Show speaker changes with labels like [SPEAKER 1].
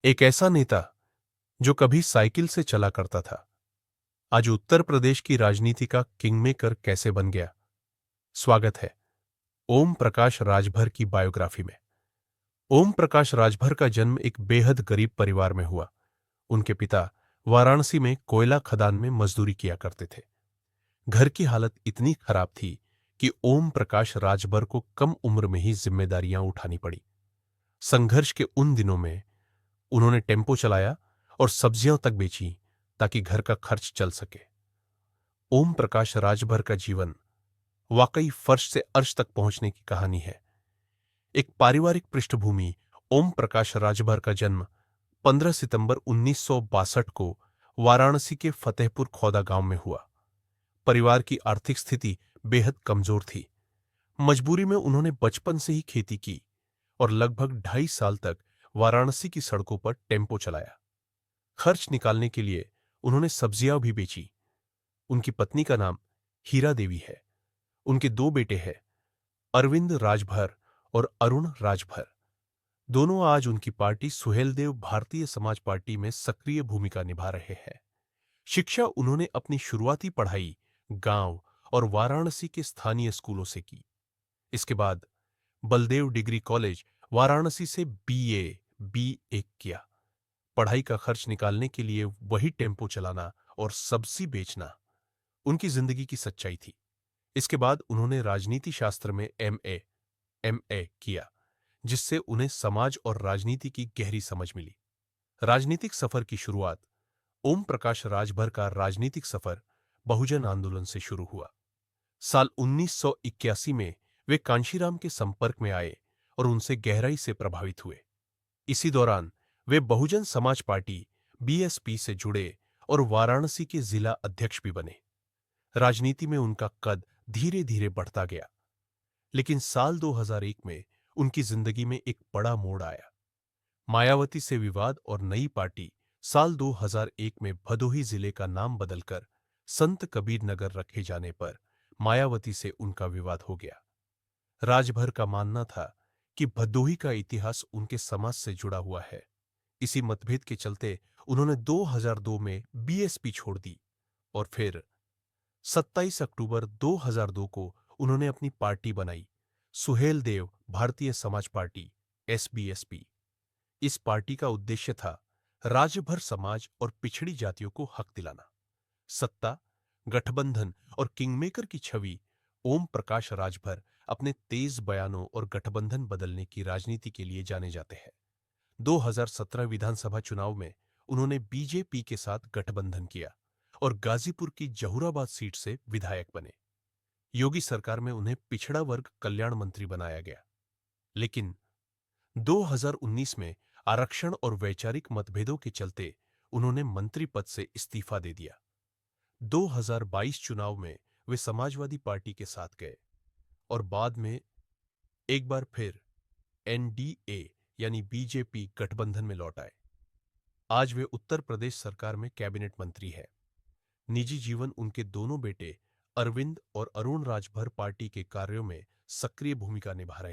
[SPEAKER 1] एक ऐसा नेता जो कभी साइकिल से चला करता था, आज उत्तर प्रदेश की राजनीति का किंगमेकर कैसे बन गया। स्वागत है ओम प्रकाश राजभर की बायोग्राफी में। ओम प्रकाश राजभर का जन्म एक बेहद गरीब परिवार में हुआ। उनके पिता वाराणसी में कोयला खदान में मजदूरी किया करते थे। घर की हालत इतनी खराब थी कि ओम प्रकाश राजभर को कम उम्र में ही जिम्मेदारियां उठानी पड़ी। संघर्ष के उन दिनों में उन्होंने टेम्पो चलाया और सब्जियां तक बेची ताकि घर का खर्च चल सके। ओम प्रकाश राजभर का जीवन वाकई फर्श से अर्श तक पहुंचने की कहानी है। एक पारिवारिक पृष्ठभूमि। ओम प्रकाश राजभर का जन्म 15 सितंबर 1962 को वाराणसी के फतेहपुर खौदा गांव में हुआ। परिवार की आर्थिक स्थिति बेहद कमजोर थी। मजबूरी में उन्होंने बचपन से ही खेती की और लगभग 2.5 साल तक वाराणसी की सड़कों पर टेम्पो चलाया। खर्च निकालने के लिए उन्होंने सब्जियां भी बेची। उनकी पत्नी का नाम हीरा देवी है। उनके 2 बेटे हैं, अरविंद राजभर और अरुण राजभर। दोनों आज उनकी पार्टी सुहेलदेव भारतीय समाज पार्टी में सक्रिय भूमिका निभा रहे हैं। शिक्षा उन्होंने अपनी शुरुआती पढ़ाई गांव और वाराणसी के स्थानीय स्कूलों से की। इसके बाद बलदेव डिग्री कॉलेज वाराणसी से BA किया। पढ़ाई का खर्च निकालने के लिए वही टेम्पो चलाना और सब्जी बेचना उनकी जिंदगी की सच्चाई थी। इसके बाद उन्होंने राजनीति शास्त्र में MA किया, जिससे उन्हें समाज और राजनीति की गहरी समझ मिली। राजनीतिक सफर की शुरुआत। ओम प्रकाश राजभर का राजनीतिक सफर बहुजन आंदोलन से शुरू हुआ। साल 1981 में वे कांशीराम के संपर्क में आए और उनसे गहराई से प्रभावित हुए। इसी दौरान वे बहुजन समाज पार्टी BSP से जुड़े और वाराणसी के जिला अध्यक्ष भी बने। राजनीति में उनका कद धीरे धीरे बढ़ता गया, लेकिन साल 2001 में उनकी जिंदगी में एक बड़ा मोड़ आया। मायावती से विवाद और नई पार्टी। साल 2001 में भदोही जिले का नाम बदलकर संत कबीर नगर रखे जाने पर मायावती से उनका विवाद हो गया। राजभर का मानना था कि भदोही का इतिहास उनके समाज से जुड़ा हुआ है। इसी मतभेद के चलते उन्होंने 2002 में BSP छोड़ दी और फिर 27 अक्टूबर 2002 को उन्होंने अपनी पार्टी बनाई, सुहेलदेव भारतीय समाज पार्टी SBSP। इस पार्टी का उद्देश्य था राजभर समाज और पिछड़ी जातियों को हक दिलाना। सत्ता, गठबंधन और किंगमेकर की छवि। ओम प्रकाश राजभर अपने तेज बयानों और गठबंधन बदलने की राजनीति के लिए जाने जाते हैं। 2017 विधानसभा चुनाव में उन्होंने BJP के साथ गठबंधन किया और गाजीपुर की जहूराबाद सीट से विधायक बने। योगी सरकार में उन्हें पिछड़ा वर्ग कल्याण मंत्री बनाया गया, लेकिन 2019 में आरक्षण और वैचारिक मतभेदों के चलते उन्होंने मंत्री पद से इस्तीफा दे दिया। 2022 चुनाव में वे समाजवादी पार्टी के साथ गए और बाद में एक बार फिर NDA यानी BJP गठबंधन में लौट आए। आज वे उत्तर प्रदेश सरकार में कैबिनेट मंत्री हैं। निजी जीवन। उनके दोनों बेटे अरविंद और अरुण राजभर पार्टी के कार्यों में सक्रिय भूमिका निभा रहे हैं।